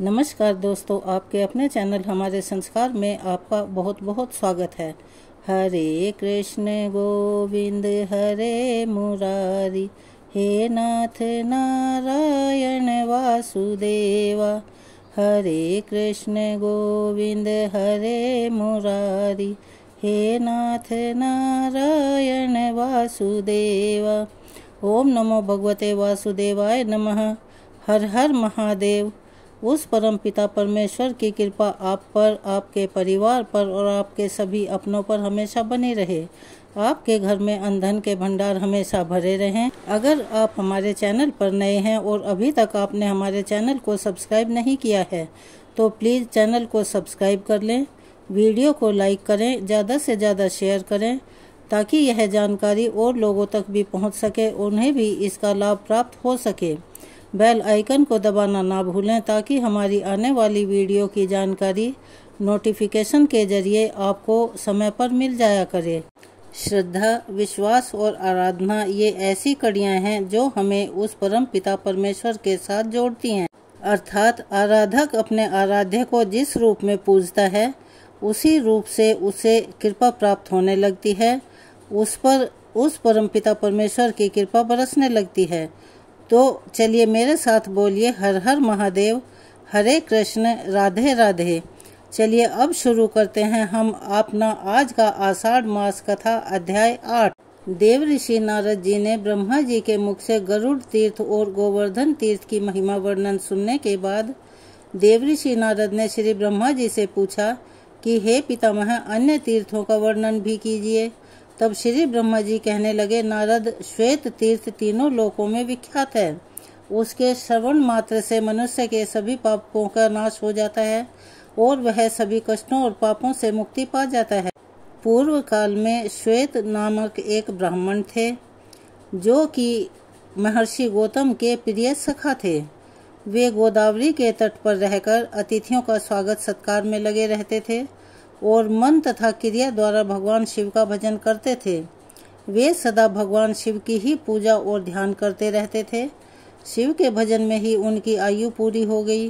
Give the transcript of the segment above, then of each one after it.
नमस्कार दोस्तों, आपके अपने चैनल हमारे संस्कार में आपका बहुत बहुत स्वागत है। हरे कृष्ण गोविंद हरे मुरारी, हे नाथ नारायण वासुदेवा। हरे कृष्ण गोविंद हरे मुरारी, हे नाथ नारायण वासुदेवा। ओम नमो भगवते वासुदेवाय नमः। हर हर महादेव। उस परम पिता परमेश्वर की कृपा आप पर, आपके परिवार पर और आपके सभी अपनों पर हमेशा बनी रहे। आपके घर में अन्न के भंडार हमेशा भरे रहें। अगर आप हमारे चैनल पर नए हैं और अभी तक आपने हमारे चैनल को सब्सक्राइब नहीं किया है तो प्लीज़ चैनल को सब्सक्राइब कर लें, वीडियो को लाइक करें, ज़्यादा से ज़्यादा शेयर करें ताकि यह जानकारी और लोगों तक भी पहुंच सके, उन्हें भी इसका लाभ प्राप्त हो सके। बेल आइकन को दबाना ना भूलें ताकि हमारी आने वाली वीडियो की जानकारी नोटिफिकेशन के जरिए आपको समय पर मिल जाया करे। श्रद्धा, विश्वास और आराधना ये ऐसी कड़ियाँ हैं जो हमें उस परम पिता परमेश्वर के साथ जोड़ती हैं। अर्थात आराधक अपने आराध्य को जिस रूप में पूजता है उसी रूप से उसे कृपा प्राप्त होने लगती है, उस पर उस परम पिता परमेश्वर की कृपा बरसने लगती है। तो चलिए मेरे साथ बोलिए हर हर महादेव, हरे कृष्ण, राधे राधे। चलिए अब शुरू करते हैं हम अपना आज का आषाढ़ मास कथा अध्याय 8। देव ऋषि नारद जी ने ब्रह्मा जी के मुख से गरुड़ तीर्थ और गोवर्धन तीर्थ की महिमा वर्णन सुनने के बाद देव ऋषि नारद ने श्री ब्रह्मा जी से पूछा कि हे पितामह, अन्य तीर्थों का वर्णन भी कीजिए। तब श्री ब्रह्मा जी कहने लगे, नारद, श्वेत तीर्थ तीनों लोकों में विख्यात है। उसके श्रवण मात्र से मनुष्य के सभी पापों का नाश हो जाता है और वह सभी कष्टों और पापों से मुक्ति पा जाता है। पूर्व काल में श्वेत नामक एक ब्राह्मण थे जो कि महर्षि गौतम के प्रिय सखा थे। वे गोदावरी के तट पर रहकर अतिथियों का स्वागत सत्कार में लगे रहते थे और मन तथा क्रिया द्वारा भगवान शिव का भजन करते थे। वे सदा भगवान शिव की ही पूजा और ध्यान करते रहते थे। शिव के भजन में ही उनकी आयु पूरी हो गई।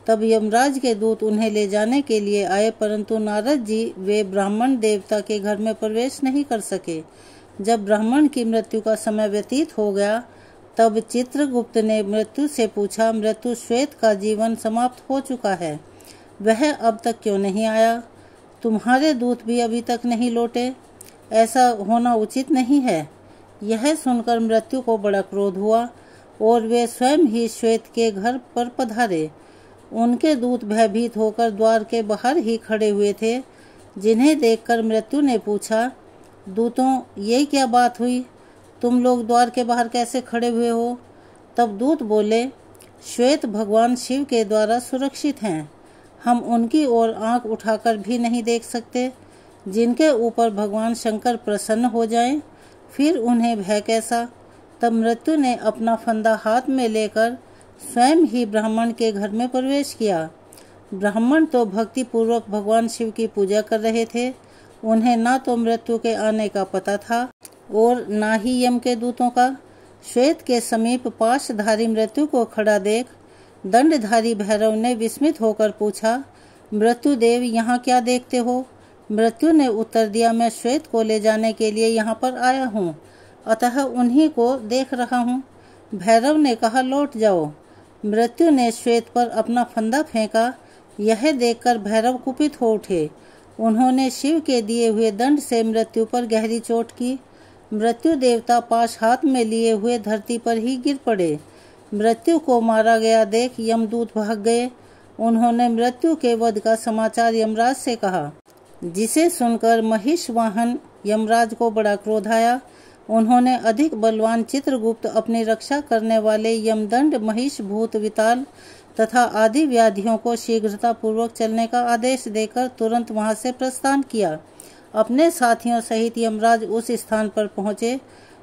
तब यमराज के दूत उन्हें ले जाने के लिए आए, परंतु नारद जी वे ब्राह्मण देवता के घर में प्रवेश नहीं कर सके। जब ब्राह्मण की मृत्यु का समय व्यतीत हो गया तब चित्रगुप्त ने मृत्यु से पूछा, मृत्यु, श्वेत का जीवन समाप्त हो चुका है, वह अब तक क्यों नहीं आया? तुम्हारे दूत भी अभी तक नहीं लौटे, ऐसा होना उचित नहीं है। यह सुनकर मृत्यु को बड़ा क्रोध हुआ और वे स्वयं ही श्वेत के घर पर पधारे। उनके दूत भयभीत होकर द्वार के बाहर ही खड़े हुए थे, जिन्हें देखकर मृत्यु ने पूछा, दूतों, ये क्या बात हुई? तुम लोग द्वार के बाहर कैसे खड़े हुए हो? तब दूत बोले, श्वेत भगवान शिव के द्वारा सुरक्षित हैं, हम उनकी ओर आंख उठाकर भी नहीं देख सकते। जिनके ऊपर भगवान शंकर प्रसन्न हो जाएं, फिर उन्हें भय कैसा? तब मृत्यु ने अपना फंदा हाथ में लेकर स्वयं ही ब्राह्मण के घर में प्रवेश किया। ब्राह्मण तो भक्ति पूर्वक भगवान शिव की पूजा कर रहे थे। उन्हें ना तो मृत्यु के आने का पता था और ना ही यम के दूतों का। श्वेत के समीप पाशधारी मृत्यु को खड़ा देख दंडधारी भैरव ने विस्मित होकर पूछा, मृत्यु देव, यहाँ क्या देखते हो? मृत्यु ने उत्तर दिया, मैं श्वेत को ले जाने के लिए यहाँ पर आया हूँ, अतः उन्हीं को देख रहा हूँ। भैरव ने कहा, लौट जाओ। मृत्यु ने श्वेत पर अपना फंदा फेंका। यह देखकर भैरव कुपित हो उठे। उन्होंने शिव के दिए हुए दंड से मृत्यु पर गहरी चोट की। मृत्यु देवता पाश हाथ में लिए हुए धरती पर ही गिर पड़े। मृत्यु को मारा गया देख यमदूत भाग गए। उन्होंने मृत्यु के वध का समाचार यमराज से कहा, जिसे सुनकर महिष वाहन यमराज को बड़ा क्रोध आया। उन्होंने अधिक बलवान चित्रगुप्त, अपनी रक्षा करने वाले यमदंड, महिष, भूत, विताल तथा आदि व्याधियों को शीघ्रता पूर्वक चलने का आदेश देकर तुरंत वहां से प्रस्थान किया। अपने साथियों सहित यमराज उस स्थान पर पहुंचे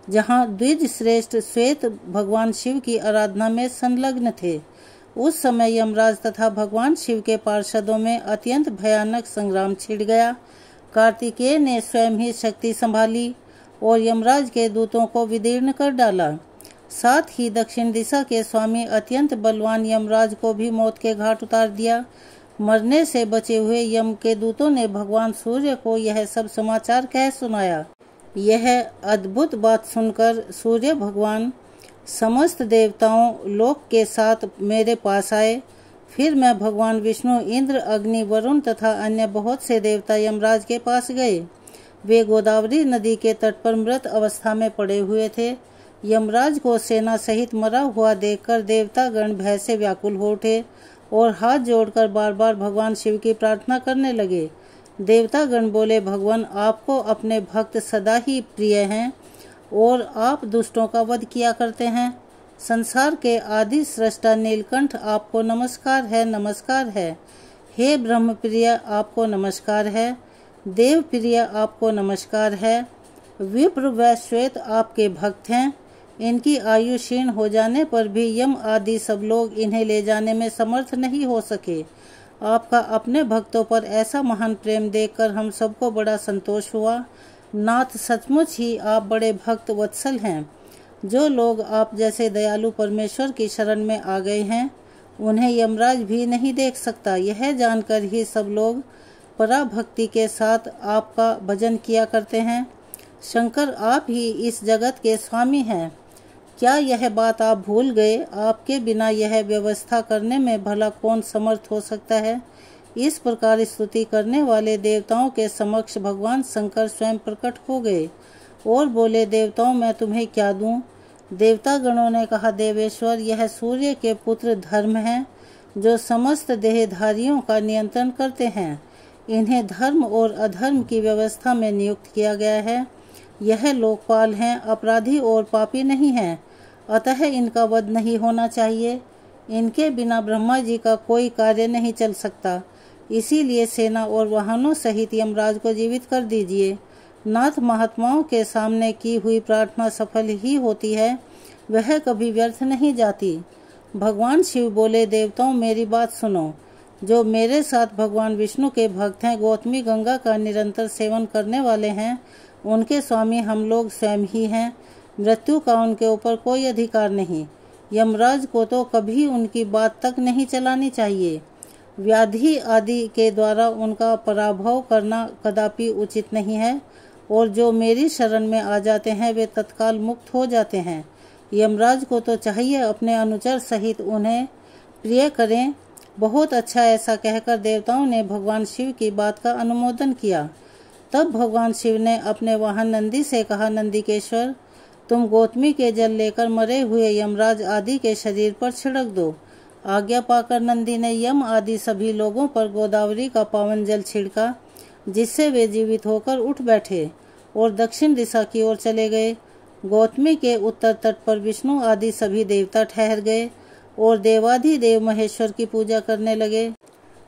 जहां द्विज श्रेष्ठ श्वेत भगवान शिव की आराधना में संलग्न थे। उस समय यमराज तथा भगवान शिव के पार्षदों में अत्यंत भयानक संग्राम छिड़ गया। कार्तिकेय ने स्वयं ही शक्ति संभाली और यमराज के दूतों को विदीर्ण कर डाला। साथ ही दक्षिण दिशा के स्वामी अत्यंत बलवान यमराज को भी मौत के घाट उतार दिया। मरने से बचे हुए यम के दूतों ने भगवान सूर्य को यह सब समाचार कह सुनाया। यह अद्भुत बात सुनकर सूर्य भगवान समस्त देवताओं लोक के साथ मेरे पास आए। फिर मैं भगवान विष्णु, इंद्र, अग्नि, वरुण तथा अन्य बहुत से देवता यमराज के पास गए। वे गोदावरी नदी के तट पर मृत अवस्था में पड़े हुए थे। यमराज को सेना सहित मरा हुआ देखकर देवतागण भय से व्याकुल हो उठे और हाथ जोड़कर बार बार भगवान शिव की प्रार्थना करने लगे। देवतागण बोले, भगवान आपको अपने भक्त सदा ही प्रिय हैं और आप दुष्टों का वध किया करते हैं। संसार के आदि सृष्टा नीलकंठ आपको नमस्कार है, नमस्कार है। हे ब्रह्म प्रिय आपको नमस्कार है। देव प्रिय आपको नमस्कार है। विप्र व श्वेत आपके भक्त हैं। इनकी आयु क्षीण हो जाने पर भी यम आदि सब लोग इन्हें ले जाने में समर्थ नहीं हो सके। आपका अपने भक्तों पर ऐसा महान प्रेम देखकर हम सबको बड़ा संतोष हुआ। नाथ, सचमुच ही आप बड़े भक्त वत्सल हैं। जो लोग आप जैसे दयालु परमेश्वर की शरण में आ गए हैं, उन्हें यमराज भी नहीं देख सकता। यह जानकर ही सब लोग पराभक्ति के साथ आपका भजन किया करते हैं। शंकर, आप ही इस जगत के स्वामी हैं। क्या यह बात आप भूल गए? आपके बिना यह व्यवस्था करने में भला कौन समर्थ हो सकता है? इस प्रकार स्तुति करने वाले देवताओं के समक्ष भगवान शंकर स्वयं प्रकट हो गए और बोले, देवताओं, मैं तुम्हें क्या दूं? देवतागणों ने कहा, देवेश्वर, यह सूर्य के पुत्र धर्म हैं, जो समस्त देहधारियों का नियंत्रण करते हैं। इन्हें धर्म और अधर्म की व्यवस्था में नियुक्त किया गया है। यह लोकपाल हैं, अपराधी और पापी नहीं हैं, अतः इनका वध नहीं होना चाहिए। इनके बिना ब्रह्मा जी का कोई कार्य नहीं चल सकता। इसीलिए सेना और वाहनों सहित यमराज को जीवित कर दीजिए। नाथ, महात्माओं के सामने की हुई प्रार्थना सफल ही होती है, वह कभी व्यर्थ नहीं जाती। भगवान शिव बोले, देवताओं, मेरी बात सुनो। जो मेरे साथ भगवान विष्णु के भक्त हैं, गौतमी गंगा का निरंतर सेवन करने वाले हैं, उनके स्वामी हम लोग स्वयं ही हैं। मृत्यु का उनके ऊपर कोई अधिकार नहीं। यमराज को तो कभी उनकी बात तक नहीं चलानी चाहिए। व्याधि आदि के द्वारा उनका पराभव करना कदापि उचित नहीं है, और जो मेरी शरण में आ जाते हैं वे तत्काल मुक्त हो जाते हैं। यमराज को तो चाहिए अपने अनुचर सहित उन्हें प्रिय करें। बहुत अच्छा, ऐसा कहकर देवताओं ने भगवान शिव की बात का अनुमोदन किया। तब भगवान शिव ने अपने वाहन नंदी से कहा, नंदिकेश्वर, तुम गौतमी के जल लेकर मरे हुए यमराज आदि के शरीर पर छिड़क दो। आज्ञा पाकर नंदी ने यम आदि सभी लोगों पर गोदावरी का पावन जल छिड़का, जिससे वे जीवित होकर उठ बैठे और दक्षिण दिशा की ओर चले गए। गौतमी के उत्तर तट पर विष्णु आदि सभी देवता ठहर गए और देवाधिदेव महेश्वर की पूजा करने लगे।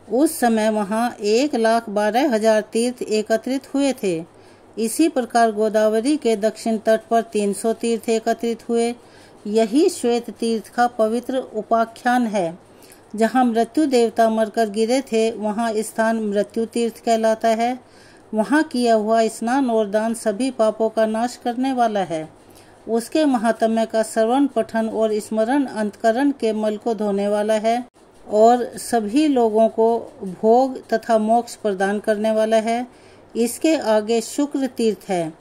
उस समय वहां 1,12,000 तीर्थ एकत्रित हुए थे। इसी प्रकार गोदावरी के दक्षिण तट पर 300 तीर्थ एकत्रित हुए। यही श्वेत तीर्थ का पवित्र उपाख्यान है। जहाँ मृत्यु देवता मरकर गिरे थे, वहाँ स्थान मृत्यु तीर्थ कहलाता है। वहाँ किया हुआ स्नान और दान सभी पापों का नाश करने वाला है। उसके महात्म्य का श्रवण, पठन और स्मरण अंतकरण के मल को धोने वाला है और सभी लोगों को भोग तथा मोक्ष प्रदान करने वाला है। इसके आगे शुक्र तीर्थ है,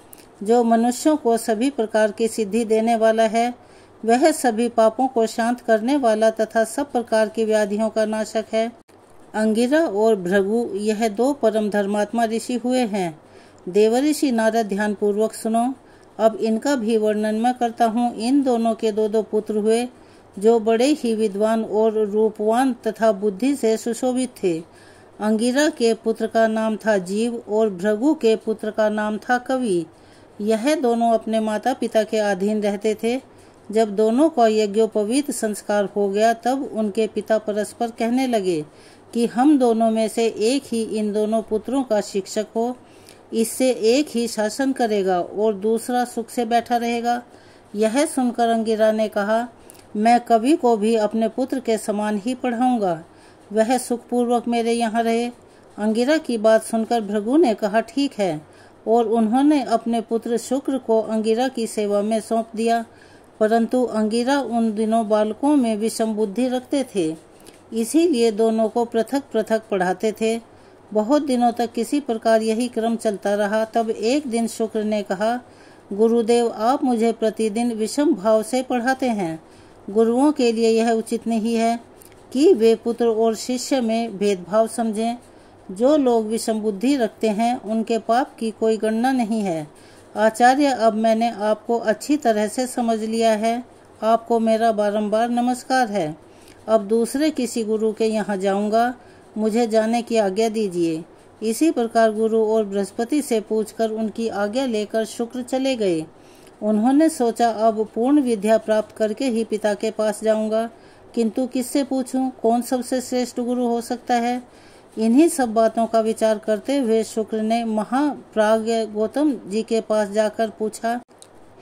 जो मनुष्यों को सभी प्रकार की सिद्धि देने वाला है। वह सभी पापों को शांत करने वाला तथा सब प्रकार की व्याधियों का नाशक है। अंगिरा और भृगु, यह 2 परम धर्मात्मा ऋषि हुए हैं। देवऋषि नारद, ध्यान पूर्वक सुनो। अब इनका भी वर्णन मैं करता हूँ। इन दोनों के 2 पुत्र हुए, जो बड़े ही विद्वान और रूपवान तथा बुद्धि से सुशोभित थे। अंगिरा के पुत्र का नाम था जीव और भृगु के पुत्र का नाम था कवि। यह दोनों अपने माता पिता के अधीन रहते थे। जब दोनों का यज्ञोपवीत संस्कार हो गया, तब उनके पिता परस्पर कहने लगे कि हम दोनों में से एक ही इन दोनों पुत्रों का शिक्षक हो। इससे एक ही शासन करेगा और दूसरा सुख से बैठा रहेगा। यह सुनकर अंगिरा ने कहा, मैं कवि को भी अपने पुत्र के समान ही पढ़ाऊंगा, वह सुखपूर्वक मेरे यहाँ रहे। अंगिरा की बात सुनकर भृगु ने कहा, ठीक है, और उन्होंने अपने पुत्र शुक्र को अंगिरा की सेवा में सौंप दिया। परंतु अंगिरा उन दिनों बालकों में विषम बुद्धि रखते थे, इसीलिए दोनों को पृथक पृथक पढ़ाते थे। बहुत दिनों तक किसी प्रकार यही क्रम चलता रहा। तब एक दिन शुक्र ने कहा, गुरुदेव, आप मुझे प्रतिदिन विषम भाव से पढ़ाते हैं। गुरुओं के लिए यह उचित नहीं है कि वे पुत्र और शिष्य में भेदभाव समझें। जो लोग विषम बुद्धि रखते हैं उनके पाप की कोई गणना नहीं है। आचार्य, अब मैंने आपको अच्छी तरह से समझ लिया है। आपको मेरा बारंबार नमस्कार है। अब दूसरे किसी गुरु के यहाँ जाऊंगा, मुझे जाने की आज्ञा दीजिए। इसी प्रकार गुरु और बृहस्पति से पूछकर उनकी आज्ञा लेकर शुक्र चले गए। उन्होंने सोचा, अब पूर्ण विद्या प्राप्त करके ही पिता के पास जाऊंगा, किंतु किससे पूछूं, कौन सबसे श्रेष्ठ गुरु हो सकता है। इन्हीं सब बातों का विचार करते हुए शुक्र ने महाप्राज्ञ गौतम जी के पास जाकर पूछा,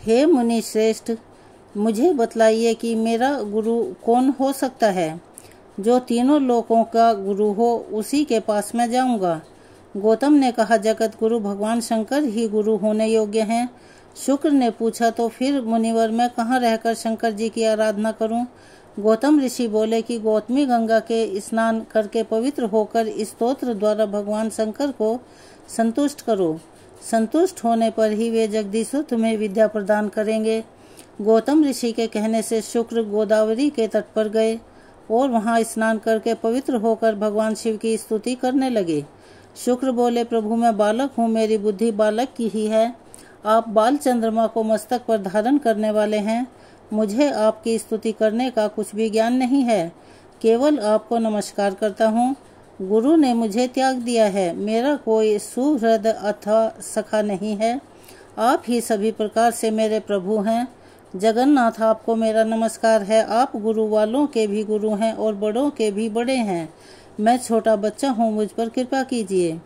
हे मुनि श्रेष्ठ, मुझे बतलाइए कि मेरा गुरु कौन हो सकता है। जो तीनों लोकों का गुरु हो उसी के पास मैं जाऊंगा। गौतम ने कहा, जगत गुरु भगवान शंकर ही गुरु होने योग्य हैं। शुक्र ने पूछा, तो फिर मुनिवर मैं कहाँ रहकर शंकर जी की आराधना करूं। गौतम ऋषि बोले कि गौतमी गंगा के स्नान करके पवित्र होकर इस स्तोत्र द्वारा भगवान शंकर को संतुष्ट करो। संतुष्ट होने पर ही वे जगदीश्वर तुम्हें विद्या प्रदान करेंगे। गौतम ऋषि के कहने से शुक्र गोदावरी के तट पर गए और वहां स्नान करके पवित्र होकर भगवान शिव की स्तुति करने लगे। शुक्र बोले, प्रभु मैं बालक हूँ, मेरी बुद्धि बालक की ही है। आप बाल चंद्रमा को मस्तक पर धारण करने वाले हैं। मुझे आपकी स्तुति करने का कुछ भी ज्ञान नहीं है, केवल आपको नमस्कार करता हूँ। गुरु ने मुझे त्याग दिया है, मेरा कोई सुहृद अथवा सखा नहीं है। आप ही सभी प्रकार से मेरे प्रभु हैं। जगन्नाथ, आपको मेरा नमस्कार है। आप गुरु वालों के भी गुरु हैं और बड़ों के भी बड़े हैं। मैं छोटा बच्चा हूँ, मुझ पर कृपा कीजिए।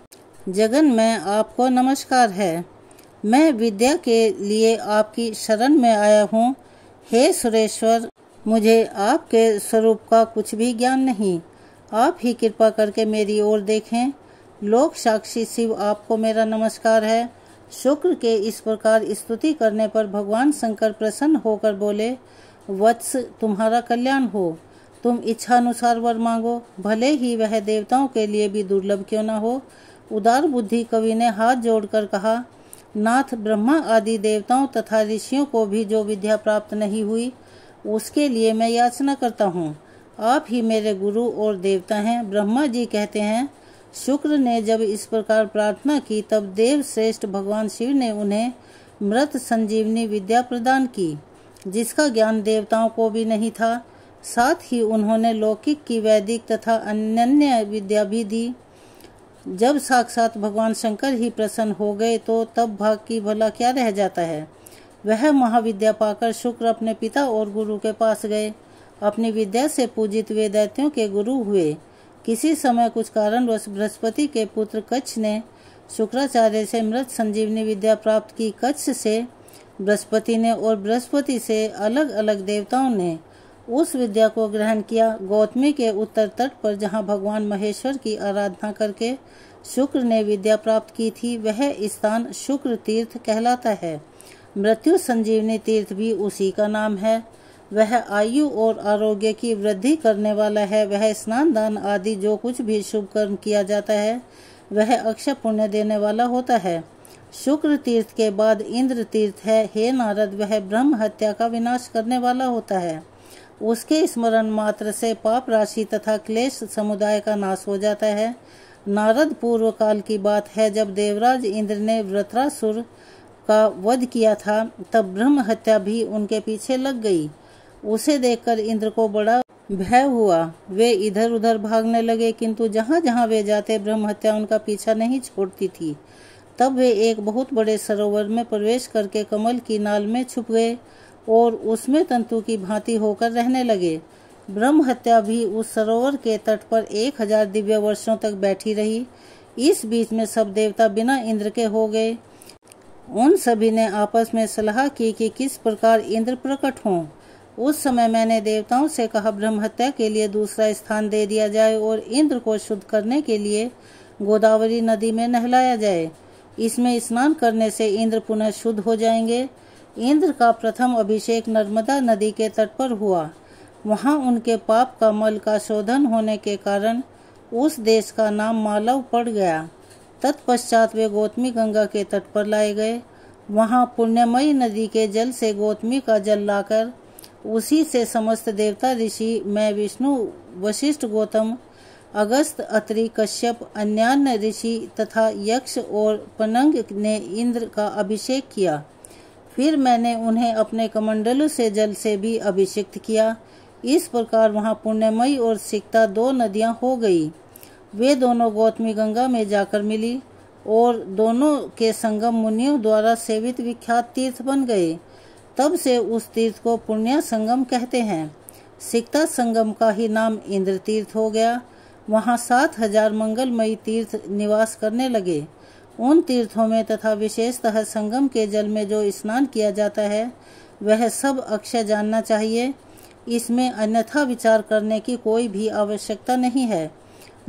जगन में आपको नमस्कार है। मैं विद्या के लिए आपकी शरण में आया हूँ। हे सुरेश्वर, मुझे आपके स्वरूप का कुछ भी ज्ञान नहीं। आप ही कृपा करके मेरी ओर देखें। लोक साक्षी शिव, आपको मेरा नमस्कार है। शुक्र के इस प्रकार स्तुति करने पर भगवान शंकर प्रसन्न होकर बोले, वत्स, तुम्हारा कल्याण हो। तुम इच्छानुसार वर मांगो, भले ही वह देवताओं के लिए भी दुर्लभ क्यों न हो। उदार बुद्धि कवि ने हाथ जोड़कर कहा, नाथ, ब्रह्मा आदि देवताओं तथा ऋषियों को भी जो विद्या प्राप्त नहीं हुई, उसके लिए मैं याचना करता हूँ। आप ही मेरे गुरु और देवता हैं। ब्रह्मा जी कहते हैं, शुक्र ने जब इस प्रकार प्रार्थना की तब देव श्रेष्ठ भगवान शिव ने उन्हें मृत संजीवनी विद्या प्रदान की, जिसका ज्ञान देवताओं को भी नहीं था। साथ ही उन्होंने लौकिक की वैदिक तथा अन्य विद्या भी दी। जब साक्षात भगवान शंकर ही प्रसन्न हो गए तो तब भाग की भला क्या रह जाता है। वह महाविद्या पाकर शुक्र अपने पिता और गुरु के पास गए। अपनी विद्या से पूजित वे दैत्यों के गुरु हुए। किसी समय कुछ कारणवश बृहस्पति के पुत्र कच्छ ने शुक्राचार्य से मृत संजीवनी विद्या प्राप्त की। कच्छ से बृहस्पति ने और बृहस्पति से अलग अलग देवताओं ने उस विद्या को ग्रहण किया। गौतमी के उत्तर तट पर जहाँ भगवान महेश्वर की आराधना करके शुक्र ने विद्या प्राप्त की थी, वह स्थान शुक्र तीर्थ कहलाता है। मृत्यु संजीवनी तीर्थ भी उसी का नाम है। वह आयु और आरोग्य की वृद्धि करने वाला है। वह स्नान दान आदि जो कुछ भी शुभ कर्म किया जाता है वह अक्षय पुण्य देने वाला होता है। शुक्र तीर्थ के बाद इंद्र तीर्थ है। हे नारद, वह ब्रह्म हत्या का विनाश करने वाला होता है। उसके स्मरण मात्र से पाप राशि तथा क्लेश समुदाय का नाश हो जाता है। नारद, पूर्व काल की बात है, जब देवराज इंद्र ने वृत्रासुर का वध किया था, तब ब्रह्म हत्या भी उनके पीछे लग गई। उसे देखकर इंद्र को बड़ा भय हुआ। वे इधर उधर भागने लगे, किंतु जहाँ जहाँ वे जाते ब्रह्म हत्या उनका पीछा नहीं छोड़ती थी। तब वे एक बहुत बड़े सरोवर में प्रवेश करके कमल की नाल में छुप गए और उसमें तंतु की भांति होकर रहने लगे। ब्रह्म हत्या भी उस सरोवर के तट पर 1000 दिव्य वर्षों तक बैठी रही। इस बीच में सब देवता बिना इंद्र के हो गए। उन सभी ने आपस में सलाह की कि किस प्रकार इंद्र प्रकट हों। उस समय मैंने देवताओं से कहा, ब्रह्म हत्या के लिए दूसरा स्थान दे दिया जाए और इंद्र को शुद्ध करने के लिए गोदावरी नदी में नहलाया जाए। इसमें स्नान करने से इंद्र पुनः शुद्ध हो जाएंगे। इंद्र का प्रथम अभिषेक नर्मदा नदी के तट पर हुआ। वहां उनके पाप का मल का शोधन होने के कारण उस देश का नाम मालव पड़ गया। तत्पश्चात वे गौतमी गंगा के तट पर लाए गए। वहां पुण्यमयी नदी के जल से गौतमी का जल लाकर उसी से समस्त देवता ऋषि, मैं विष्णु, वशिष्ठ, गौतम, अगस्त, अत्रि, कश्यप, अन्यान्य ऋषि तथा यक्ष और पनंग ने इंद्र का अभिषेक किया। फिर मैंने उन्हें अपने कमंडलों से जल से भी अभिषिक्त किया। इस प्रकार वहां पुण्यमयी और सिकता 2 नदियां हो गई। वे दोनों गौतमी गंगा में जाकर मिली और दोनों के संगम मुनियों द्वारा सेवित विख्यात तीर्थ बन गए। तब से उस तीर्थ को पुण्य संगम कहते हैं। सिकता संगम का ही नाम इंद्र तीर्थ हो गया। वहां 7000 मंगलमयी तीर्थ निवास करने लगे। उन तीर्थों में तथा विशेषतः संगम के जल में जो स्नान किया जाता है वह सब अक्षय जानना चाहिए। इसमें अन्यथा विचार करने की कोई भी आवश्यकता नहीं है।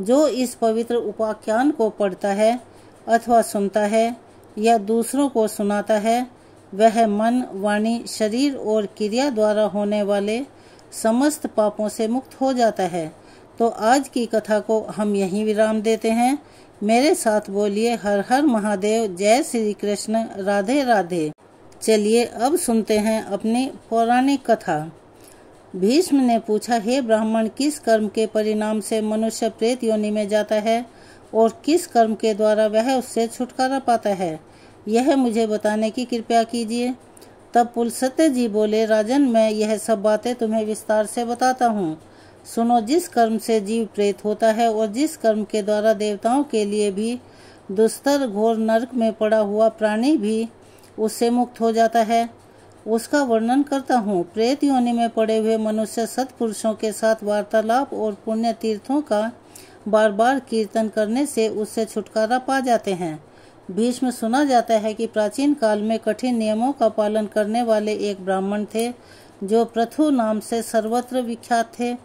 जो इस पवित्र उपाख्यान को पढ़ता है अथवा सुनता है या दूसरों को सुनाता है वह मन, वाणी, शरीर और क्रिया द्वारा होने वाले समस्त पापों से मुक्त हो जाता है। तो आज की कथा को हम यहीं विराम देते हैं। मेरे साथ बोलिए हर हर महादेव, जय श्री कृष्ण, राधे राधे। चलिए अब सुनते हैं अपनी पौराणिक कथा। भीष्म ने पूछा, हे ब्राह्मण, किस कर्म के परिणाम से मनुष्य प्रेत योनि में जाता है और किस कर्म के द्वारा वह उससे छुटकारा पाता है, यह मुझे बताने की कृपा कीजिए। तब पुलस्त्य जी बोले, राजन, मैं यह सब बातें तुम्हें विस्तार से बताता हूँ। सुनो, जिस कर्म से जीव प्रेत होता है और जिस कर्म के द्वारा देवताओं के लिए भी दुस्तर घोर नरक में पड़ा हुआ प्राणी भी उससे मुक्त हो जाता है, उसका वर्णन करता हूँ। प्रेत योनि में पड़े हुए मनुष्य सत्पुरुषों के साथ वार्तालाप और पुण्य तीर्थों का बार बार कीर्तन करने से उससे छुटकारा पा जाते हैं। भीष्म, सुना जाता है कि प्राचीन काल में कठिन नियमों का पालन करने वाले एक ब्राह्मण थे जो पृथु नाम से सर्वत्र विख्यात थे।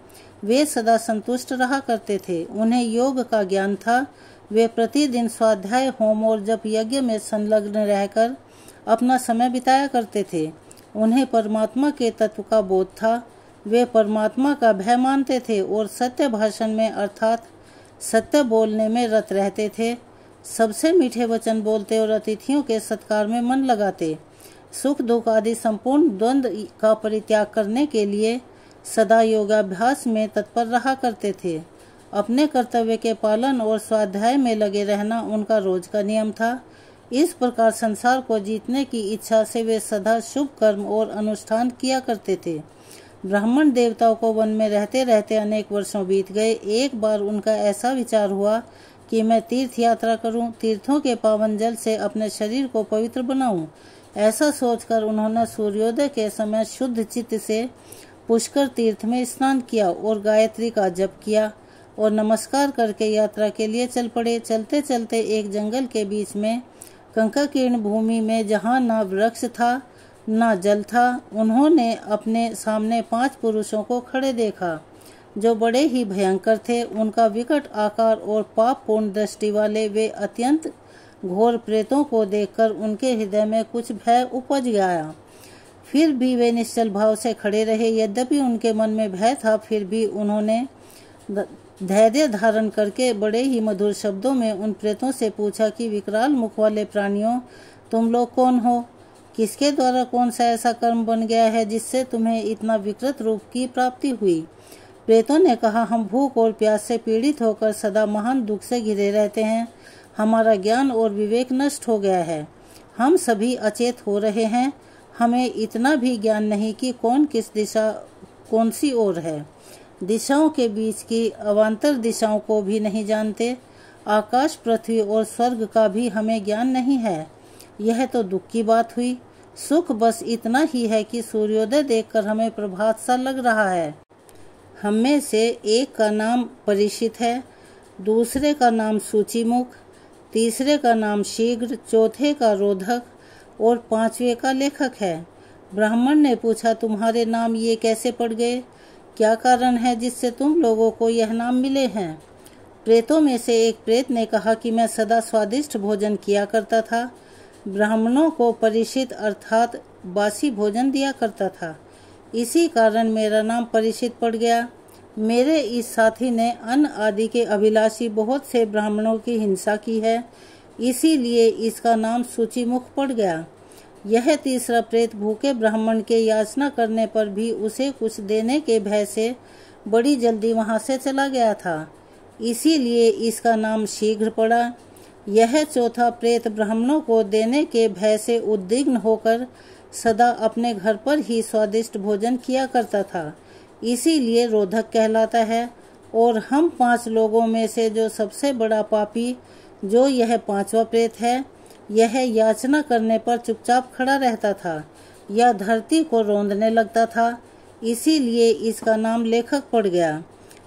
वे सदा संतुष्ट रहा करते थे। उन्हें योग का ज्ञान था। वे प्रतिदिन स्वाध्याय, होम और जप यज्ञ में संलग्न रहकर अपना समय बिताया करते थे। उन्हें परमात्मा के तत्व का बोध था। वे परमात्मा का भय मानते थे और सत्य भाषण में अर्थात सत्य बोलने में रत रहते थे। सबसे मीठे वचन बोलते और अतिथियों के सत्कार में मन लगाते। सुख दुख आदि संपूर्ण द्वंद्व का परित्याग करने के लिए सदा योगाभ्यास में तत्पर रहा करते थे। अपने कर्तव्य के पालन और स्वाध्याय में लगे रहना उनका रोज का नियम था। इस प्रकार संसार को जीतने की इच्छा से वे सदा शुभ कर्म और अनुष्ठान किया करते थे। ब्राह्मण देवताओं को वन में रहते रहते अनेक वर्षों बीत गए। एक बार उनका ऐसा विचार हुआ कि मैं तीर्थ यात्रा करूं, तीर्थों के पावन जल से अपने शरीर को पवित्र बनाऊं। ऐसा सोचकर उन्होंने सूर्योदय के समय शुद्ध चित्त से पुष्कर तीर्थ में स्नान किया और गायत्री का जप किया और नमस्कार करके यात्रा के लिए चल पड़े। चलते चलते एक जंगल के बीच में कंकाकीर्ण भूमि में, जहाँ न वृक्ष था न जल था, उन्होंने अपने सामने 5 पुरुषों को खड़े देखा जो बड़े ही भयंकर थे। उनका विकट आकार और पापपूर्ण दृष्टि वाले वे अत्यंत घोर प्रेतों को देखकर उनके हृदय में कुछ भय उपज गया। फिर भी वे निश्चल भाव से खड़े रहे। यद्यपि उनके मन में भय था, फिर भी उन्होंने धैर्य धारण करके बड़े ही मधुर शब्दों में उन प्रेतों से पूछा कि विकराल मुख वाले प्राणियों, तुम लोग कौन हो? किसके द्वारा कौन सा ऐसा कर्म बन गया है जिससे तुम्हें इतना विकृत रूप की प्राप्ति हुई? प्रेतों ने कहा, हम भूख और प्यास से पीड़ित होकर सदा महान दुख से घिरे रहते हैं। हमारा ज्ञान और विवेक नष्ट हो गया है। हम सभी अचेत हो रहे हैं। हमें इतना भी ज्ञान नहीं कि कौन किस दिशा कौन सी ओर है। दिशाओं के बीच की अवान्तर दिशाओं को भी नहीं जानते। आकाश, पृथ्वी और स्वर्ग का भी हमें ज्ञान नहीं है। यह तो दुख की बात हुई। सुख बस इतना ही है कि सूर्योदय देखकर हमें प्रभात सा लग रहा है। हम में से एक का नाम परीक्षित है, दूसरे का नाम सूचिमुख, तीसरे का नाम शीघ्र, चौथे का रोधक और 5वें का लेखक है। ब्राह्मण ने पूछा, तुम्हारे नाम ये कैसे पड़ गए? क्या कारण है जिससे तुम लोगों को यह नाम मिले हैं? प्रेतों में से एक प्रेत ने कहा कि मैं सदा स्वादिष्ट भोजन किया करता था। ब्राह्मणों को परिचित अर्थात बासी भोजन दिया करता था। इसी कारण मेरा नाम परिचित पड़ गया। मेरे इस साथी ने अन्न आदि के अभिलाषी बहुत से ब्राह्मणों की हिंसा की है, इसीलिए इसका नाम सूचीमुख पड़ गया। यह तीसरा प्रेत भूखे ब्राह्मण के याचना करने पर भी उसे कुछ देने के भय से बड़ी जल्दी वहां से चला गया था, इसीलिए इसका नाम शीघ्र पड़ा। यह चौथा प्रेत ब्राह्मणों को देने के भय से उद्विग्न होकर सदा अपने घर पर ही स्वादिष्ट भोजन किया करता था, इसीलिए रोधक कहलाता है। और हम 5 लोगों में से जो सबसे बड़ा पापी, जो यह 5वां प्रेत है, यह याचना करने पर चुपचाप खड़ा रहता था या धरती को रौंदने लगता था, इसीलिए इसका नाम लेखक पड़ गया।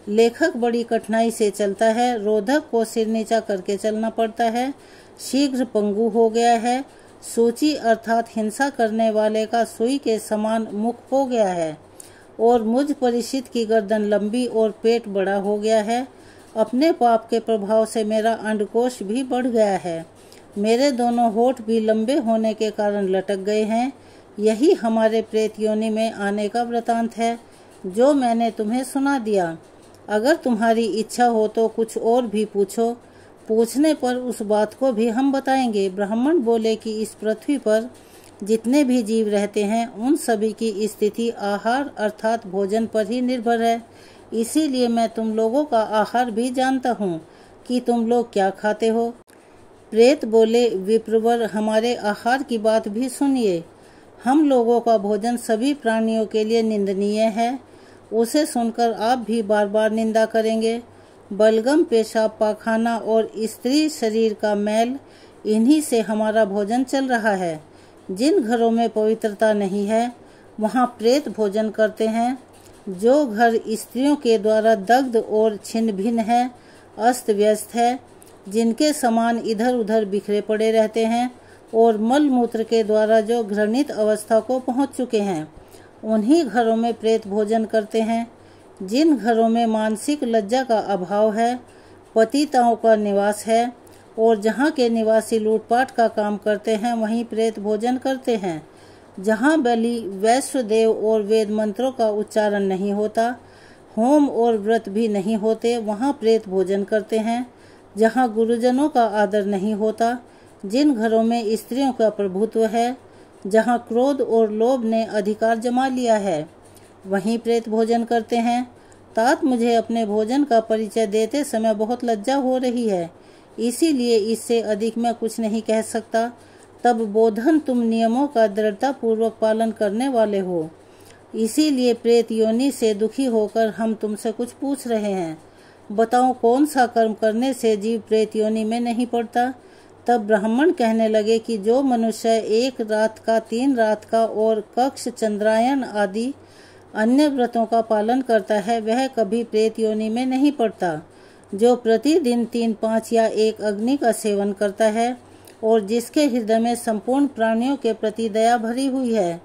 लेखक बड़ी कठिनाई से चलता है, रोधक को सिर नीचा करके चलना पड़ता है, शीघ्र पंगु हो गया है। सूची अर्थात हिंसा करने वाले का सुई के समान मुख हो गया है, और मुझ परिचित की गर्दन लंबी और पेट बड़ा हो गया है। अपने पाप के प्रभाव से मेरा अंडकोश भी बढ़ गया है। मेरे दोनों होठ भी लंबे होने के कारण लटक गए हैं। यही हमारे प्रेत योनि में आने का वृतांत है, जो मैंने तुम्हें सुना दिया। अगर तुम्हारी इच्छा हो तो कुछ और भी पूछो। पूछने पर उस बात को भी हम बताएंगे। ब्राह्मण बोले कि इस पृथ्वी पर जितने भी जीव रहते हैं, उन सभी की स्थिति आहार अर्थात भोजन पर ही निर्भर है। इसीलिए मैं तुम लोगों का आहार भी जानता हूँ कि तुम लोग क्या खाते हो। प्रेत बोले, विप्रवर, हमारे आहार की बात भी सुनिए। हम लोगों का भोजन सभी प्राणियों के लिए निंदनीय है। उसे सुनकर आप भी बार बार निंदा करेंगे। बलगम, पेशाब, पाखाना और स्त्री शरीर का मैल, इन्हीं से हमारा भोजन चल रहा है। जिन घरों में पवित्रता नहीं है, वहाँ प्रेत भोजन करते हैं। जो घर स्त्रियों के द्वारा दग्ध और छिन्न भिन्न है, अस्त व्यस्त है, जिनके सामान इधर उधर बिखरे पड़े रहते हैं और मल मूत्र के द्वारा जो घृणित अवस्था को पहुँच चुके हैं, उन्हीं घरों में प्रेत भोजन करते हैं। जिन घरों में मानसिक लज्जा का अभाव है, पतिताओं का निवास है और जहाँ के निवासी लूटपाट का काम करते हैं, वहीं प्रेत भोजन करते हैं। जहाँ बलि, वैश्वदेव और वेद मंत्रों का उच्चारण नहीं होता, होम और व्रत भी नहीं होते, वहाँ प्रेत भोजन करते हैं। जहाँ गुरुजनों का आदर नहीं होता, जिन घरों में स्त्रियों का प्रभुत्व है, जहाँ क्रोध और लोभ ने अधिकार जमा लिया है, वहीं प्रेत भोजन करते हैं। तात, मुझे अपने भोजन का परिचय देते समय बहुत लज्जा हो रही है, इसीलिए इससे अधिक मैं कुछ नहीं कह सकता। तब बोधन, तुम नियमों का दृढ़ता पूर्वक पालन करने वाले हो, इसीलिए प्रेत योनि से दुखी होकर हम तुमसे कुछ पूछ रहे हैं। बताओ, कौन सा कर्म करने से जीव प्रेत योनि में नहीं पड़ता। तब ब्राह्मण कहने लगे कि जो मनुष्य 1 रात का, 3 रात का और कक्ष, चंद्रायन आदि अन्य व्रतों का पालन करता है, वह कभी प्रेत योनि में नहीं पड़ता। जो प्रतिदिन 3, 5 या 1 अग्नि का सेवन करता है और जिसके हृदय में संपूर्ण प्राणियों के प्रति दया भरी हुई है,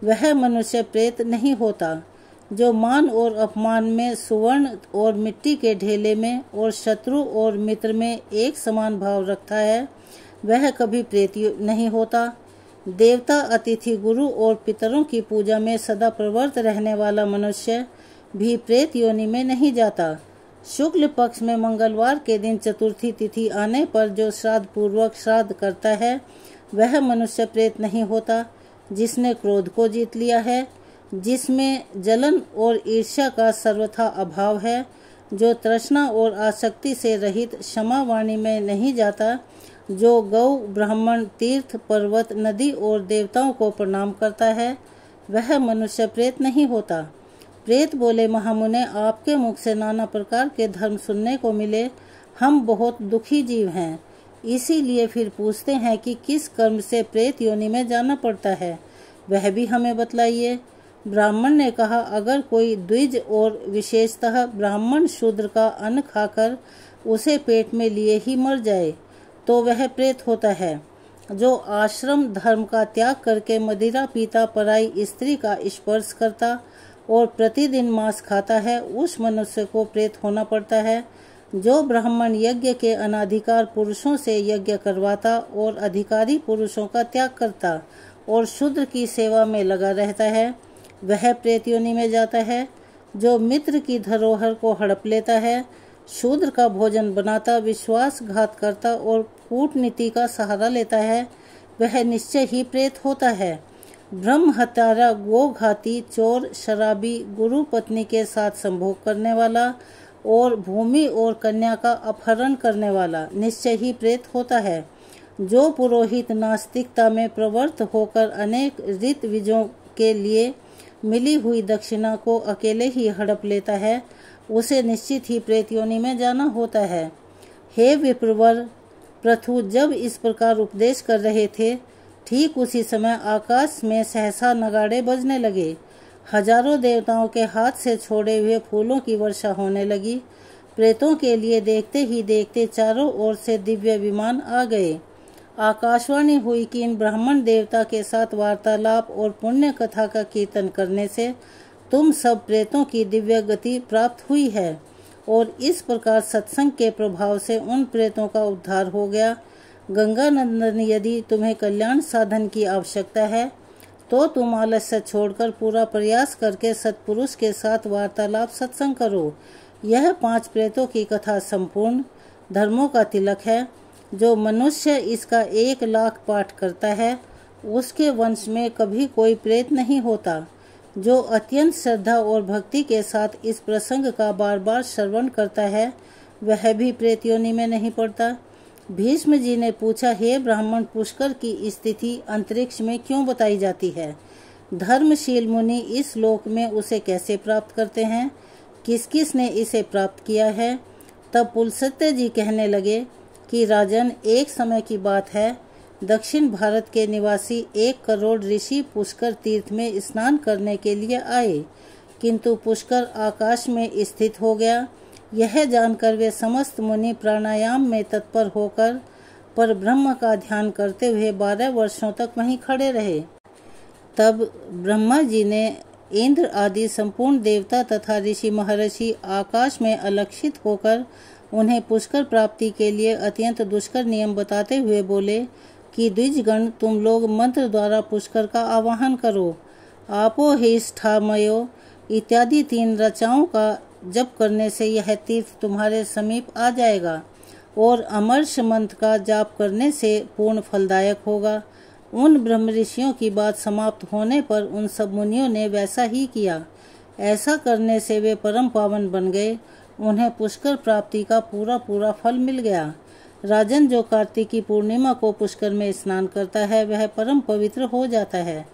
वह मनुष्य प्रेत नहीं होता। जो मान और अपमान में, सुवर्ण और मिट्टी के ढेले में और शत्रु और मित्र में एक समान भाव रखता है, वह कभी प्रेत नहीं होता। देवता, अतिथि, गुरु और पितरों की पूजा में सदा प्रवृत्त रहने वाला मनुष्य भी प्रेत योनि में नहीं जाता। शुक्ल पक्ष में मंगलवार के दिन चतुर्थी तिथि आने पर जो श्राद्ध पूर्वक श्राद्ध करता है, वह मनुष्य प्रेत नहीं होता। जिसने क्रोध को जीत लिया है, जिसमें जलन और ईर्ष्या का सर्वथा अभाव है, जो तृष्णा और आसक्ति से रहित क्षमा वाणी में नहीं जाता, जो गौ, ब्राह्मण, तीर्थ, पर्वत, नदी और देवताओं को प्रणाम करता है, वह मनुष्य प्रेत नहीं होता। प्रेत बोले, महामुने, आपके मुख से नाना प्रकार के धर्म सुनने को मिले। हम बहुत दुखी जीव हैं, इसीलिए फिर पूछते हैं कि किस कर्म से प्रेत योनि में जाना पड़ता है, वह भी हमें बतलाइए। ब्राह्मण ने कहा, अगर कोई द्विज और विशेषतः ब्राह्मण शूद्र का अन्न खाकर उसे पेट में लिए ही मर जाए, तो वह प्रेत होता है। जो आश्रम धर्म का त्याग करके मदिरा पीता, पराई स्त्री का स्पर्श करता और प्रतिदिन मांस खाता है, उस मनुष्य को प्रेत होना पड़ता है। जो ब्राह्मण यज्ञ के अनाधिकार पुरुषों से यज्ञ करवाता और अधिकारी पुरुषों का त्याग करता और शूद्र की सेवा में लगा रहता है, वह प्रेत योनि में जाता है। जो मित्र की धरोहर को हड़प लेता है, शूद्र का भोजन बनाता, विश्वासघात करता और कूटनीति का सहारा लेता है, वह निश्चय ही प्रेत होता है। ब्रह्म हत्यारा, गोघाती, चोर, शराबी, गुरु पत्नी के साथ संभोग करने वाला और भूमि और कन्या का अपहरण करने वाला निश्चय ही प्रेत होता है। जो पुरोहित नास्तिकता में प्रवृत्त होकर अनेक रीत विजों के लिए मिली हुई दक्षिणा को अकेले ही हड़प लेता है, उसे निश्चित ही प्रेत योनि में जाना होता है। हे विप्रवर, पृथु जब इस प्रकार उपदेश कर रहे थे, ठीक उसी समय आकाश में सहसा नगाड़े बजने लगे। हजारों देवताओं के हाथ से छोड़े हुए फूलों की वर्षा होने लगी। प्रेतों के लिए देखते ही देखते चारों ओर से दिव्य विमान आ गए। आकाशवाणी हुई कि इन ब्राह्मण देवता के साथ वार्तालाप और पुण्य कथा का कीर्तन करने से तुम सब प्रेतों की दिव्य गति प्राप्त हुई है, और इस प्रकार सत्संग के प्रभाव से उन प्रेतों का उद्धार हो गया। गंगा नंदन, यदि तुम्हें कल्याण साधन की आवश्यकता है तो तुम आलस्य छोड़कर पूरा प्रयास करके सत्पुरुष के साथ वार्तालाप सत्संग करो। यह 5 प्रेतों की कथा संपूर्ण धर्मों का तिलक है। जो मनुष्य इसका 1 लाख पाठ करता है, उसके वंश में कभी कोई प्रेत नहीं होता। जो अत्यंत श्रद्धा और भक्ति के साथ इस प्रसंग का बार बार श्रवण करता है, वह भी प्रेत योनि में नहीं पड़ता। भीष्म जी ने पूछा, हे ब्राह्मण, पुष्कर की स्थिति अंतरिक्ष में क्यों बताई जाती है? धर्मशील मुनि इस लोक में उसे कैसे प्राप्त करते हैं? किस किस ने इसे प्राप्त किया है? तब पुलस्त्य जी कहने लगे कि राजन, एक समय की बात है, दक्षिण भारत के निवासी 1 करोड़ ऋषि पुष्कर तीर्थ में स्नान करने के लिए आए, किंतु पुष्कर आकाश में स्थित हो गया। यह जानकर वे समस्त मुनि प्राणायाम में तत्पर होकर पर ब्रह्म का ध्यान करते हुए 12 वर्षों तक वहीं खड़े रहे। तब ब्रह्मा जी ने इंद्र आदि संपूर्ण देवता तथा ऋषि महर्षि आकाश में अलक्षित होकर उन्हें पुष्कर प्राप्ति के लिए अत्यंत दुष्कर नियम बताते हुए बोले कि द्विजगण, तुम लोग मंत्र द्वारा पुष्कर का आवाहन करो। आपो हि स्थामयो इत्यादि 3 रचाओं का जप करने से यह तीर्थ तुम्हारे समीप आ जाएगा, और अमर्ष मंत्र का जाप करने से पूर्ण फलदायक होगा। उन ब्रह्म ऋषियों की बात समाप्त होने पर उन सब मुनियों ने वैसा ही किया। ऐसा करने से वे परम पावन बन गए। उन्हें पुष्कर प्राप्ति का पूरा फल मिल गया। राजन, जो कार्तिकी पूर्णिमा को पुष्कर में स्नान करता है, वह परम पवित्र हो जाता है।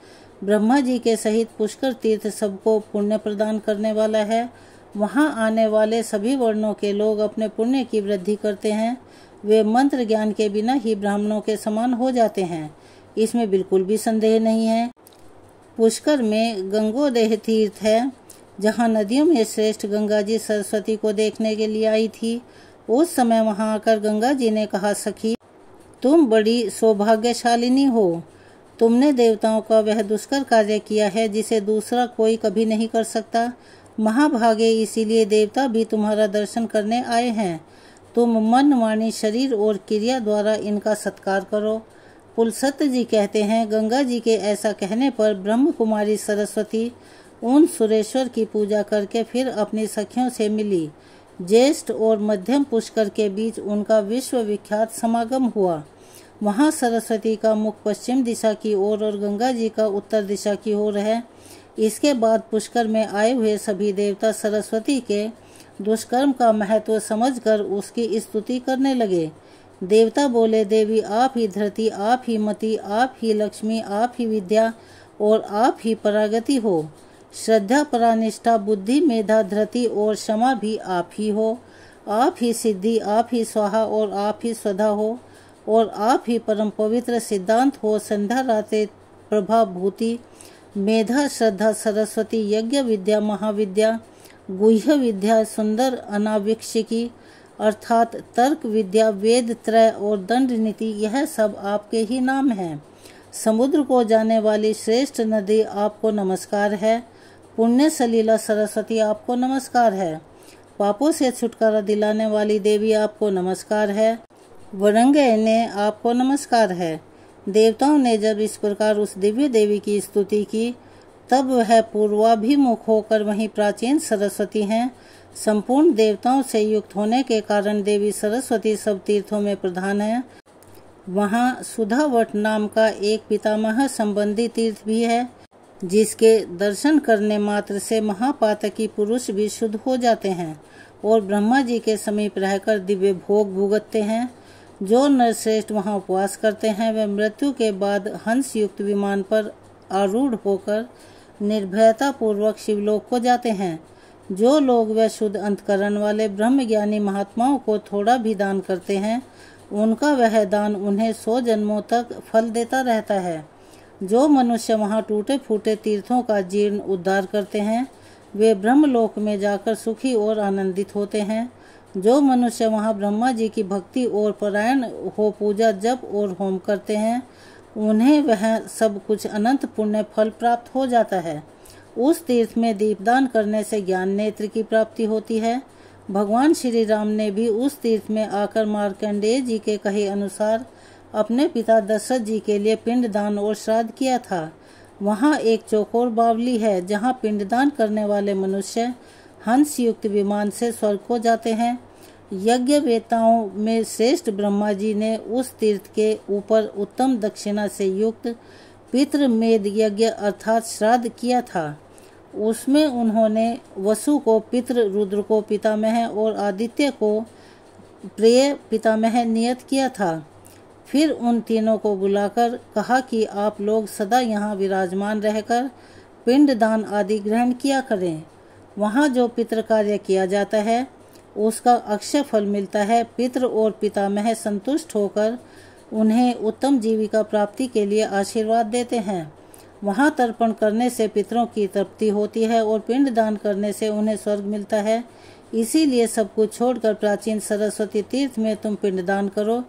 ब्रह्मा जी के सहित पुष्कर तीर्थ सबको पुण्य प्रदान करने वाला है। वहां आने वाले सभी वर्णों के लोग अपने पुण्य की वृद्धि करते हैं। वे मंत्र ज्ञान के बिना ही ब्राह्मणों के समान हो जाते हैं, इसमें बिल्कुल भी संदेह नहीं है। पुष्कर में गंगोदेह तीर्थ है, जहाँ नदियों में श्रेष्ठ गंगा जी सरस्वती को देखने के लिए आई थी। उस समय वहां आकर गंगा जी ने कहा, सखी, तुम बड़ी सौभाग्यशालिनी हो। तुमने देवताओं का वह दुष्कर कार्य किया है जिसे दूसरा कोई कभी नहीं कर सकता। महाभागे, इसीलिए देवता भी तुम्हारा दर्शन करने आए हैं। तुम मन, वाणी, शरीर और क्रिया द्वारा इनका सत्कार करो। पुलस्त्य जी कहते हैं, गंगा जी के ऐसा कहने पर ब्रह्म कुमारी सरस्वती उन सुरेश्वर की पूजा करके फिर अपनी सखियों से मिली। ज्येष्ठ और मध्यम पुष्कर के बीच उनका विश्व विख्यात समागम हुआ। वहां सरस्वती का मुख पश्चिम दिशा की ओर और गंगा जी का उत्तर दिशा की ओर है। इसके बाद पुष्कर में आए हुए सभी देवता सरस्वती के दुष्कर्म का महत्व समझकर उसकी स्तुति करने लगे। देवता बोले, देवी, आप ही धरती, आप ही मति, आप ही लक्ष्मी, आप ही विद्या और आप ही परागति हो। श्रद्धा, परानिष्ठा, बुद्धि, मेधा, धृति और क्षमा भी आप ही हो। आप ही सिद्धि, आप ही स्वाहा और आप ही स्वधा हो, और आप ही परम पवित्र सिद्धांत हो। संध्या, रात्रि, प्रभा, भूति, मेधा, श्रद्धा, सरस्वती, यज्ञ विद्या, महाविद्या, गुह्य विद्या, सुंदर अनावीक्षिकी अर्थात तर्क विद्या, वेद त्रय और दंड नीति, यह सब आपके ही नाम हैं। समुद्र को जाने वाली श्रेष्ठ नदी आपको नमस्कार है। पुण्य सलीला सरस्वती आपको नमस्कार है। पापों से छुटकारा दिलाने वाली देवी आपको नमस्कार है। वरंगे ने आपको नमस्कार है। देवताओं ने जब इस प्रकार उस दिव्य देवी की स्तुति की तब वह पूर्वाभिमुख होकर वहीं प्राचीन सरस्वती हैं। संपूर्ण देवताओं से युक्त होने के कारण देवी सरस्वती सब तीर्थों में प्रधान है। वहाँ सुधावट नाम का एक पितामह संबंधी तीर्थ भी है, जिसके दर्शन करने मात्र से महापातकी पुरुष भी शुद्ध हो जाते हैं और ब्रह्मा जी के समीप रहकर दिव्य भोग भुगतते हैं। जो नरश्रेष्ठ वहाँ उपवास करते हैं वे मृत्यु के बाद हंस युक्त विमान पर आरूढ़ होकर निर्भयता पूर्वक शिवलोक को जाते हैं। जो लोग वे शुद्ध अंतकरण वाले ब्रह्मज्ञानी महात्माओं को थोड़ा भी दान करते हैं, उनका वह दान उन्हें 100 जन्मों तक फल देता रहता है। जो मनुष्य वहाँ टूटे फूटे तीर्थों का जीर्ण उद्धार करते हैं, वे ब्रह्मलोक में जाकर सुखी और आनंदित होते हैं। जो मनुष्य वहाँ ब्रह्मा जी की भक्ति और परायण हो पूजा जप और होम करते हैं, उन्हें वह सब कुछ अनंत पुण्य फल प्राप्त हो जाता है। उस तीर्थ में दीपदान करने से ज्ञान नेत्र की प्राप्ति होती है। भगवान श्री राम ने भी उस तीर्थ में आकर मार्कंडेय जी के कहे अनुसार अपने पिता दशरथ जी के लिए पिंडदान और श्राद्ध किया था। वहाँ एक चौकोर बावली है जहाँ पिंडदान करने वाले मनुष्य हंस युक्त विमान से स्वर्ग को जाते हैं। यज्ञ वेताओं में श्रेष्ठ ब्रह्मा जी ने उस तीर्थ के ऊपर उत्तम दक्षिणा से युक्त पितृमेध यज्ञ अर्थात श्राद्ध किया था। उसमें उन्होंने वसु को पितृ, रुद्र को पितामह और आदित्य को प्रिय पितामह नियत किया था। फिर उन तीनों को बुलाकर कहा कि आप लोग सदा यहाँ विराजमान रहकर पिंडदान आदि ग्रहण किया करें। वहाँ जो पितृ कार्य किया जाता है उसका अक्षय फल मिलता है। पितृ और पितामह संतुष्ट होकर उन्हें उत्तम जीविका प्राप्ति के लिए आशीर्वाद देते हैं। वहाँ तर्पण करने से पितरों की तृप्ति होती है और पिंडदान करने से उन्हें स्वर्ग मिलता है। इसीलिए सब कुछ छोड़कर प्राचीन सरस्वती तीर्थ में तुम पिंडदान करो।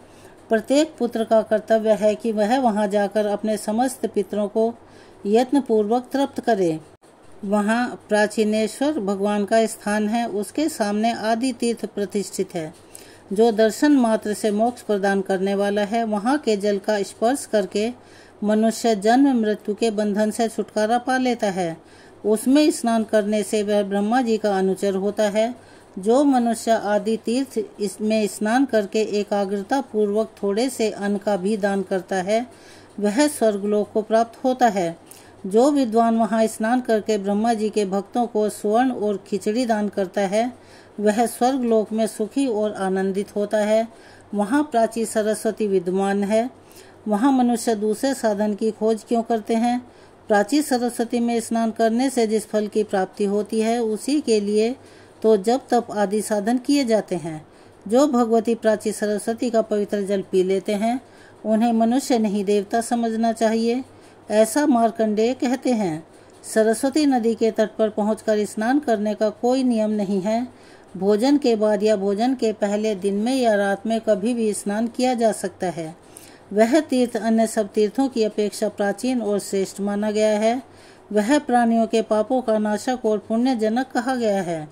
प्रत्येक पुत्र का कर्तव्य है कि वह वहाँ जाकर अपने समस्त पितरों को यत्न पूर्वक तृप्त करे। वहाँ प्राचीनेश्वर भगवान का स्थान है। उसके सामने आदि तीर्थ प्रतिष्ठित है, जो दर्शन मात्र से मोक्ष प्रदान करने वाला है। वहाँ के जल का स्पर्श करके मनुष्य जन्म मृत्यु के बंधन से छुटकारा पा लेता है। उसमें स्नान करने से वह ब्रह्मा जी का अनुचर होता है। जो मनुष्य आदि तीर्थ इसमें स्नान करके एकाग्रता पूर्वक थोड़े से अन्न का भी दान करता है, वह स्वर्गलोक को प्राप्त होता है। जो विद्वान वहाँ स्नान करके ब्रह्मा जी के भक्तों को स्वर्ण और खिचड़ी दान करता है, वह स्वर्गलोक में सुखी और आनंदित होता है। वहाँ प्राची सरस्वती विद्यमान है। वहाँ मनुष्य दूसरे साधन की खोज क्यों करते हैं? प्राची सरस्वती में स्नान करने से जिस फल की प्राप्ति होती है, उसी के लिए तो जप तप आदि साधन किए जाते हैं। जो भगवती प्राची सरस्वती का पवित्र जल पी लेते हैं, उन्हें मनुष्य नहीं देवता समझना चाहिए, ऐसा मार्कंडेय कहते हैं। सरस्वती नदी के तट पर पहुंचकर स्नान करने का कोई नियम नहीं है। भोजन के बाद या भोजन के पहले दिन में या रात में कभी भी स्नान किया जा सकता है। वह तीर्थ अन्य सब तीर्थों की अपेक्षा प्राचीन और श्रेष्ठ माना गया है। वह प्राणियों के पापों का नाशक और पुण्यजनक कहा गया है।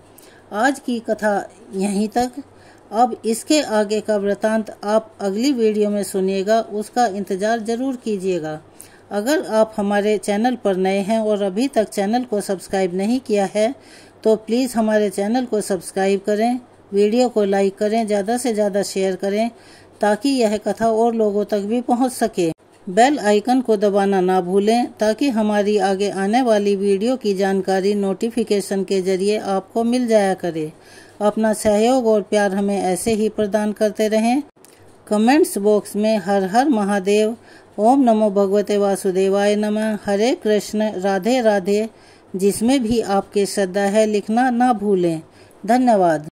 आज की कथा यहीं तक। अब इसके आगे का वृतांत आप अगली वीडियो में सुनिएगा, उसका इंतजार जरूर कीजिएगा। अगर आप हमारे चैनल पर नए हैं और अभी तक चैनल को सब्सक्राइब नहीं किया है, तो प्लीज़ हमारे चैनल को सब्सक्राइब करें, वीडियो को लाइक करें, ज़्यादा से ज़्यादा शेयर करें ताकि यह कथा और लोगों तक भी पहुंच सके। बेल आइकन को दबाना ना भूलें ताकि हमारी आगे आने वाली वीडियो की जानकारी नोटिफिकेशन के जरिए आपको मिल जाया करे। अपना सहयोग और प्यार हमें ऐसे ही प्रदान करते रहें। कमेंट्स बॉक्स में हर हर महादेव, ओम नमो भगवते वासुदेवाय नमः, हरे कृष्ण, राधे राधे जिसमें भी आपकी श्रद्धा है लिखना ना भूलें। धन्यवाद।